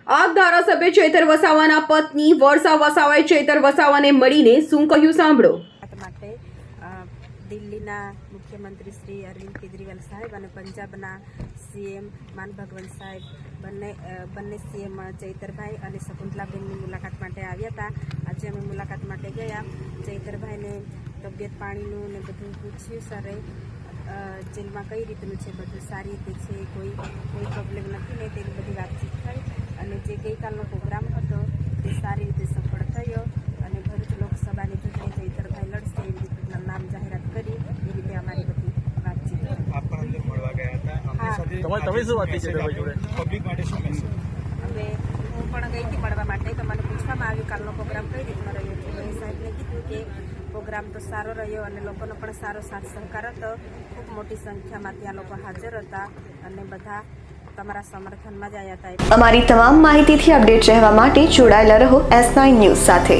આપ ધારાસભ્ય ચૈતર વસાવાના પત્ની વર્ષા વસાવાએ ચૈતર વસાવાને મળીને શું કહ્યું સાંભળો। માટે દિલ્હીના મુખ્યમંત્રી શ્રી અરવિંદ કેજરીવાલ સાહેબ અને પંજાબના સીએમ માન ભગવંત સાહેબ બંને સીએમ ચૈતરભાઈ અને શકુંતલાબેનની મુલાકાત માટે આવ્યા હતા। આજે અમે મુલાકાત માટે ગયા। ચૈતરભાઈને તબિયત પાણીનું ને બધું પૂછ્યું। સરે જેલમાં કઈ રીતનું છે, બધું સારી રીતે છે, કોઈ પ્રોબ્લેમ નથી ને તેની બધી વાતચીત થઈ અને જે ગઈકાલનો પ્રોગ્રામ હતો તે સારી રીતે સફળ થયો અને ભરૂચ લોકસભાની ચૂંટણી ચૈતરભાઈ લડશે એવી રીતે નામ જાહેરાત કરી એ રીતે અમારી બધી વાતચીત થઈ। હવે હું પણ ગઈ હતી મળવા માટે તો મને પૂછવામાં આવ્યું કાલનો પ્રોગ્રામ કઈ રીતનો રહ્યો છે। મેં સાહેબને કીધું કે પ્રોગ્રામ તો સારો રહ્યો અને લોકોનો પણ સારો સાથ સહકાર હતો। ખૂબ મોટી સંખ્યામાં ત્યાં લોકો હાજર હતા અને બધા તમારા સમર્થનમાં જ આવ્યા હતા। અમારી તમામ માહિતીથી અપડેટ રહેવા માટે જોડાયેલા રહો S9 ન્યૂઝ સાથે।